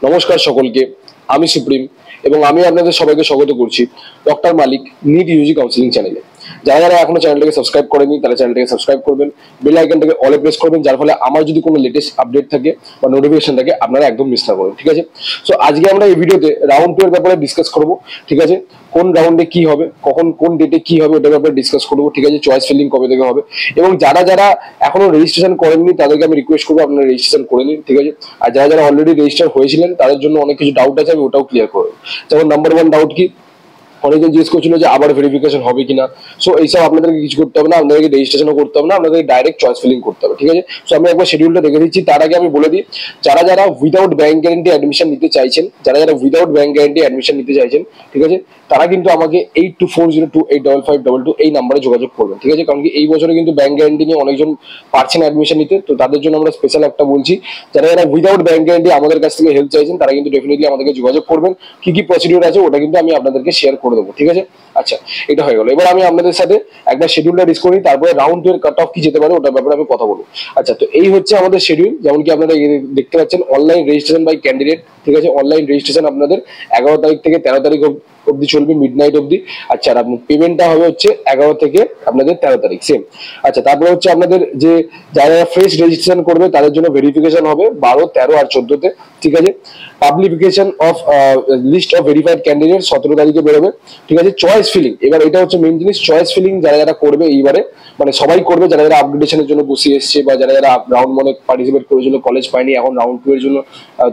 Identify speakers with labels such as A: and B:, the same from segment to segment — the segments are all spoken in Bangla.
A: নমস্কার সকলকে, আমি সুপ্রিম এবং আমি আপনাদের সবাইকে স্বাগত করছি ডক্টর মালিক নিট ইউজি কাউন্সিলিং চ্যানেলে। যারা যারা এখনো চ্যানেলটাকে সাবস্ক্রাইব করেনি তারা চ্যানেলটাকে সাবস্ক্রাইব করবেন, বেল আইকনটাকে অলে প্রেস করবেন, যার ফলে আমার যদি কোনো লেটেস্ট আপডেট থাকে বা নোটিফিকেশন থাকে আপনারা একদম মিস না করবেন, ঠিক আছে? সো আজকে আমরা এই ভিডিওতে রাউন্ড 2 এর ব্যাপারে ডিসকাস করব, ঠিক আছে? কোন রাউন্ডে কি হবে, কখন কোন ডেটে কি হবে ওটার ব্যাপারে ডিসকাস করবো, ঠিক আছে? চয়েস ফিলিং কবে থেকে হবে এবং যারা যারা এখনো রেজিস্ট্রেশন করেননি তাদেরকে আমি রিকোয়েস্ট করবো আপনারা রেজিস্ট্রেশন করে নিন, ঠিক আছে? আর যারা যারা অলরেডি রেজিস্টার হয়েছিলেন তাদের জন্য অনেক কিছু ডাউট আছে, আমি ওটাও ক্লিয়ার করবো। যেমন নাম্বার 1 ডাউট কি, অনেকে জিজ্ঞেস করছিল যে আবার ভেরিফিকেশন হবে কিনা। সো এইসব আপনাদেরকে কিছু করতে হবে না, আপনাদেরকে রেজিস্ট্রেশনও করতে হবে না, আপনাদেরকে ডাইরেক্ট চয়েস ফিলিং করতে হবে, ঠিক আছে? সো আমি একবার শিডিউলটা দেখে দিচ্ছি। তার আগে আমি বলে দিই, যারা যারা উইদাউট ব্যাংক গ্যারান্টি অ্যাডমিশন নিতে চাইছেন, যারা যারা উইদাউট ব্যাংক গ্যারান্টি অ্যাডমিশন নিতে চাইছেন, ঠিক আছে, তারা কিন্তু আমাকে 8240285522 এই নাম্বারে যোগাযোগ করবেন, ঠিক আছে? কারণ কি এই বছরে কিন্তু ব্যাংক গ্যারান্টি নিয়ে অনেকজন পারছেন অ্যাডমিশন নিতে, তো তাদের জন্য আমরা স্পেশাল একটা বলছি, যারা যারা উইদাউট ব্যাংক গ্যারান্টি আমাদের কাছ থেকে হেল্প চাইছেন তারা কিন্তু ডেফিনেটলি আমাদেরকে যোগাযোগ করবেন। কি কি প্রসিডিউর আছে ওটা কিন্তু আমি আপনাদেরকে শেয়ার করে দেবো, ঠিক আছে? আচ্ছা, এটা হয়ে গেল। এবার আমি আপনাদের সাথে একবার শিডিউলটা ডিসকাস করি, তারপরে রাউন্ড 2 এর কাট অফ কি যেতে পারে ওটার ব্যাপারে আমি কথা বলবো। আচ্ছা, তো এই হচ্ছে আমাদের শিডিউল। যেমন কি আপনারা দেখতে পাচ্ছেন, অনলাইন রেজিস্ট্রেশন বাই ক্যান্ডিডেট, ঠিক আছে? অনলাইন রেজিস্ট্রেশন আপনাদের 11 তারিখ থেকে 13 তারিখ অব্দি চলবে, মিডনাইট অব্দি। আচ্ছা, আর আপনার পেমেন্টটা হবে হচ্ছে 11 থেকে আপনাদের 13 তারিখ সেম। আচ্ছা, তারপরে হচ্ছে আপনাদের যে যারা ফ্রেশ রেজিস্ট্রেশন করবে তাদের জন্য ভেরিফিকেশন হবে 12, 13 আর 14-তে, ঠিক আছে? Publication of list of verified candidate 17 তারিখে বেরোবে, ঠিক আছে? চয়েস ফিলিং, এবার এটা হচ্ছে মেইন জিনিস, চয়েস ফিলিং যারা যারা করবে এইবারে, মানে সবাই করবে, যারা যারা আপগ্রেডেশনের জন্য বসে এসছে বা যারা যারা রাউন্ড 1-এ পার্টিসিপেট করেছিল, কলেজ পায়নি, এখন রাউন্ড 2 এর জন্য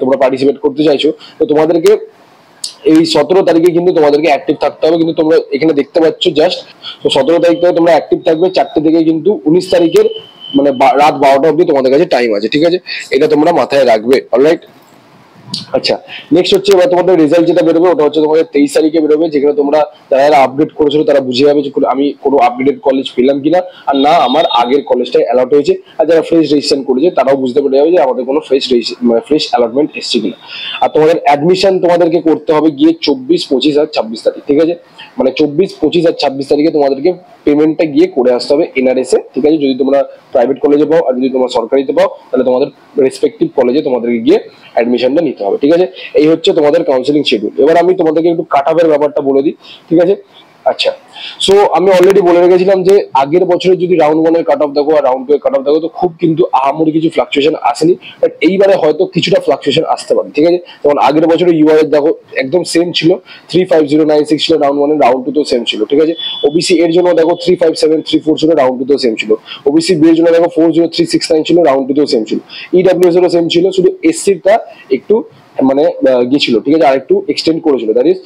A: তোমরা পার্টিসিপেট করতে চাইছো, তো তোমাদেরকে এই 17 তারিখে কিন্তু তোমাদেরকে অ্যাক্টিভ থাকতে হবে। কিন্তু তোমরা এখানে দেখতে পাচ্ছ জাস্ট, তো 17 তারিখ থেকে তোমরা অ্যাক্টিভ থাকবে 4টে থেকে, কিন্তু 19 তারিখের মানে রাত 12টা অব্দি তোমাদের কাছে টাইম আছে, ঠিক আছে? এটা তোমরা মাথায় রাখবে, অলরাইট? আচ্ছা, নেক্সট হচ্ছে এবার তোমাদের রেজাল্ট যেটা বেরোবে ওটা হচ্ছে তোমাদের 23 তারিখে বেরোবে, যেখানে তোমরা যারা যারা আপডেট করেছিল তারা বুঝে যাবে যে আমি কোনো আপডেটেড কলেজ পেলাম কিনা, আর না আমার আগের কলেজটাই অ্যালট হয়েছে। আর যারা ফ্রেশ রেজিস্ট্রেশন করেছে তারাও বুঝতে পেরে যাবে যে আমাদের কোনো ফ্রেশ অ্যালটমেন্ট এসছে কিনা। আর তোমাদের অ্যাডমিশন তোমাদেরকে করতে হবে গিয়ে 24, 25 আর 26 তারিখ, ঠিক আছে? মানে 24, 25 আর 26 তারিখে তোমাদেরকে পেমেন্টটা গিয়ে করে আসতে হবে এনআরএস এ, ঠিক আছে? যদি তোমরা প্রাইভেট কলেজে পাও আর যদি তোমরা সরকারিতে পাও তাহলে তোমাদের রেসপেক্টিভ কলেজে তোমাদেরকে গিয়ে অ্যাডমিশনটা নিতে হবে, ঠিক আছে? এই হচ্ছে তোমাদের কাউন্সিলিং শিডিউল। এবার আমি তোমাদেরকে একটু কাট অফের ব্যাপারটা বলে দিই, ঠিক আছে? আচ্ছা, সো আমি অলরেডি বলে রেখেছিলাম যে আগের বছরে যদি রাউন্ড 1 এর কাট অফ দেখো আর রাউন্ড 2 এর কাট অফ দেখো তো খুব কিন্তু আহামরি কিছু ফ্লাকচুয়েশন আসেনি, বাট এইবারে হয়তো কিছুটা ফ্লাকচুয়েশন আসতে পারে, ঠিক আছে? যেমন আগের বছরে ইউআর দেখো একদম সেম ছিল, 35096 ছিল রাউন্ড 1 এর, রাউন্ড 2 তেও সেম ছিল, ঠিক আছে? ওবিসি এর জন্য দেখো 35734 ছিল, রাউন্ড 2 তেও সেম ছিল। ওবিসি বি এর জন্য দেখো 40369 ছিল, রাউন্ড 2 তেও সেম ছিল। ইডব্লিউএস এরও সেম ছিল, শুধু এসসিটা একটু মানে গিয়েছিল, ঠিক আছে? আর একটু এক্সটেন্ড করেছিল, দ্যাট ইজ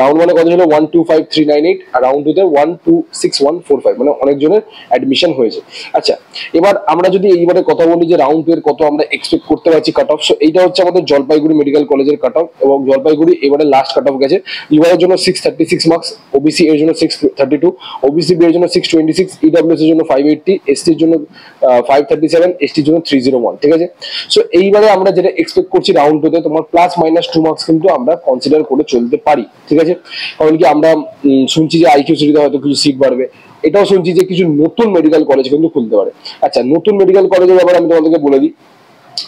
A: রাউন্ড 1 এ কত ছিল 125398 আর রাউন্ড 2 তে 126145, মানে অনেকজনের অ্যাডমিশন হয়েছে। আচ্ছা, এবার আমরা যদি এইবারে কথা বলি যে রাউন্ড 2 এর কত আমরা এক্সপেক্ট করতে পারছি কাট অফ, সো এইটা হচ্ছে আমাদের জলপাইগুড়ি মেডিকেল কলেজের কাট অফ, এবং জলপাইগুড়ি এবারে লাস্ট কাট অফ গেছে। ইউআর জন্য 636 মার্কস, ওবিসি এর জন্য 632, ওবিসি বি এর জন্য 626, ইডব্লিউএস এর জন্য 580, এসটি এর জন্য 537, এসটি এর জন্য 301, ঠিক আছে? সো এইবারে আমরা যেটা এক্সপেক্ট করছি রাউন্ড 2 তে তোমার প্লাস মাইনাস 2 মার্কস কিন্তু আমরা কনসিডার করে চলতে পারি, ঠিক আছে? কারণ কি আমরা শুনছি যে আইকিউ সিটিতে হয়তো কিছু সিট বাড়বে, এটাও শুনছি যে কিছু নতুন মেডিকেল কলেজ কিন্তু খুলতে পারে। আচ্ছা, নতুন মেডিকেল কলেজের ব্যাপারে আমি তোমাদেরকে বলে দিই,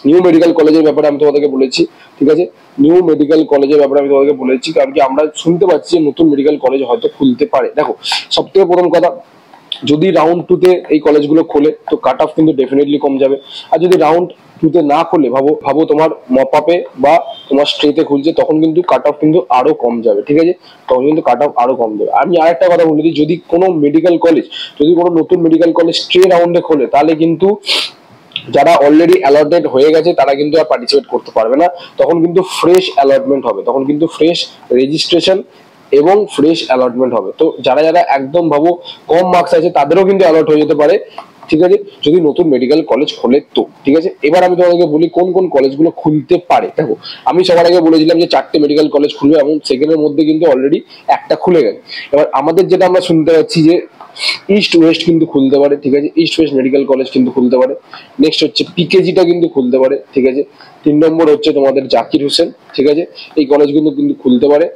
A: নিউ মেডিকেল কলেজের ব্যাপারে আমি তোমাদেরকে বলেছি, ঠিক আছে? নিউ মেডিকেল কলেজের ব্যাপারে আমি তোমাদেরকে বলেছি, কারণ কি আমরা শুনতে পাচ্ছি যে নতুন মেডিকেল কলেজ হয়তো খুলতে পারে। দেখো, সব থেকে প্রথম কথা, যদি রাউন্ড 2 তে এই কলেজগুলো খোলে তো কাট অফ কিন্তু ডেফিনেটলি কম যাবে। আর যদি রাউন্ড 2 তে না খোলে, ভাবো তোমার মপ আপে বা তোমার স্ট্রেতে খুলছে, তখন কিন্তু কাট অফ কিন্তু আরো কম যাবে, ঠিক আছে? তখন কিন্তু কাট অফ আরো কম যাবে। আমি আরেকটা কথা বলে দিই, যদি কোনো মেডিকেল কলেজ, যদি কোনো নতুন মেডিকেল কলেজ স্ট্রে রাউন্ডে খোলে তাহলে কিন্তু যারা অলরেডি অ্যালটেড হয়ে গেছে তারা কিন্তু আর পার্টিসিপেট করতে পারবে না, তখন কিন্তু ফ্রেশ অ্যালটমেন্ট হবে, তখন কিন্তু ফ্রেশ রেজিস্ট্রেশন এবং ফ্রেশ অ্যালটমেন্ট হবে। তো যারা যারা একদম ভাবো কম মার্কস আছে তাদেরও কিন্তু অ্যালট হয়ে যেতে পারে, ঠিক আছে? যদি নতুন মেডিকেল কলেজ খোলে তো, ঠিক আছে? এবার আমি তোমাদেরকে বলি কোন কোন কলেজগুলো খুলতে পারে। দেখো, আমি সবার আগে বলেছিলাম যে 4টে মেডিকেল কলেজ খুলবে এবং সেকেন্ডের মধ্যে কিন্তু অলরেডি একটা খুলে গেছে। এবার আমাদের যেটা আমরা শুনতে পাচ্ছি যে ইস্ট ওয়েস্ট কিন্তু খুলতে পারে, ঠিক আছে? ইস্ট ওয়েস্ট মেডিকেল কলেজ কিন্তু খুলতে পারে। নেক্সট হচ্ছে পিকেজিটা কিন্তু খুলতে পারে, ঠিক আছে? 3 নম্বর হচ্ছে তোমাদের জাকির হোসেন, ঠিক আছে? এই কলেজগুলো কিন্তু খুলতে পারে।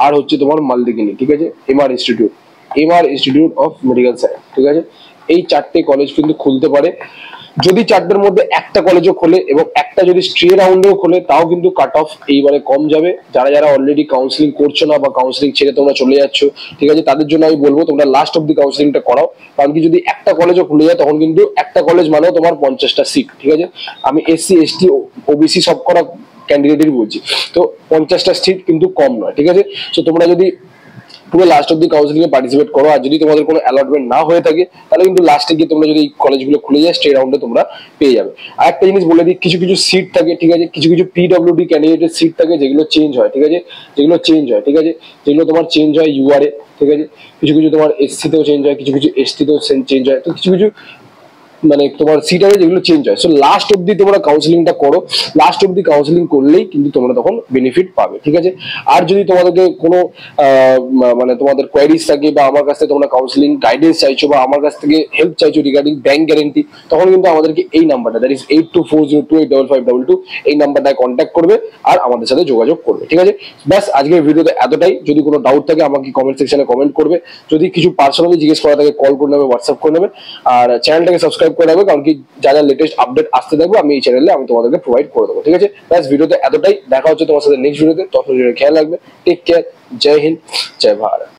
A: আর হচ্ছে তোমার মালদিকিনি, ঠিক আছে? MR institute of medical science, ঠিক আছে? এই 4টে কলেজ কিন্তু খুলতে পারে। যদি চারটের মধ্যে একটা কলেজও খোলে এবং একটা যদি স্ট্রে রাউন্ডেও খোলে, তাও কিন্তু কাট অফ এইবারে কম যাবে। যারা যারা অলরেডি কাউন্সিলিং করছো না বা কাউন্সিলিং ছেড়ে তোমরা চলে যাচ্ছ, ঠিক আছে, তাদের জন্য আমি বলবো তোমরা লাস্ট অব্দি কাউন্সিলিংটা করাও। কারণ কি যদি একটা কলেজও খুলে যায় তখন কিন্তু একটা কলেজ মানেও তোমার 50টা সিট, ঠিক আছে। আমি SC ST OBC সব করা ক্যান্ডিডেটই বলছি, তো 50টা সিট কিন্তু কম নয়, ঠিক আছে। তো তোমরা যদি পুরো লাস্ট অব্দি কাউন্সিলিং এ পার্টিসিপেট করো, আর যদি তোমাদের কোনো অ্যালটমেন্ট না হয়ে থাকে তাহলে কিন্তু লাস্টে গিয়ে তোমরা যদি কলেজগুলো খুলে যায় স্টে রাউন্ডে তোমরা পেয়ে যাবে। আর একটা জিনিস বলে দিই, কিছু কিছু সিট থাকে, ঠিক আছে, কিছু কিছু PWD ক্যান্ডিডেটের সিট থাকে যেগুলো চেঞ্জ হয়, ঠিক আছে, যেগুলো চেঞ্জ হয়, ঠিক আছে, যেগুলো তোমার চেঞ্জ হয় URA, ঠিক আছে, কিছু কিছু তোমার SC তেও চেঞ্জ হয়, কিছু কিছু ST তেও চেঞ্জ হয়, তো কিছু কিছু মানে তোমার সিট আছে যেগুলো চেঞ্জ হয়। সো লাস্ট অব্দি তোমরা কাউন্সিলিংটা করো, লাস্ট অব্দি কাউন্সিলিং করলেই কিন্তু তোমরা তখন বেনিফিট পাবে, ঠিক আছে। আর যদি তোমাদেরকে কোনো মানে তোমাদের কোয়ারিজ থাকে বা আমার কাছ থেকে তোমরা কাউন্সিলিং গাইডেন্স চাইছো বা আমার কাছ থেকে হেল্প চাইছো রিগার্ডিং ব্যাংক গ্যারেন্টি, তখন কিন্তু আমাদেরকে এই নাম্বারটা, দ্যাট ইজ 8240285522, এই নাম্বারটায় কন্ট্যাক্ট করবে আর আমাদের সাথে যোগাযোগ করবে, ঠিক আছে। ব্যাস আজকের ভিডিওতে এতটাই। যদি কোনো ডাউট থাকে আমাকে কমেন্ট সেকশনে কমেন্ট করবে, যদি কিছু পার্সোনালি জিজ্ঞেস করা থাকে কল করে নেবে, হোয়াটসঅ্যাপ করে নেবে, আর চ্যানেলটাকে সাবস্ক্রাইব করে নেবে, কারণ কি যা যা লেটেস্ট আপডেট আসতে থাকবে আমি এই চ্যানেলে আমি তোমাদেরকে প্রোভাইড করে দেবো, ঠিক আছে। ব্যাস ভিডিওতে এতটাই, দেখা হচ্ছে তোমার সাথে নেক্সট ভিডিওতে, তখন খেয়াল রাখবে, টেক কেয়ার, জয় হিন্দ, জয় ভারত।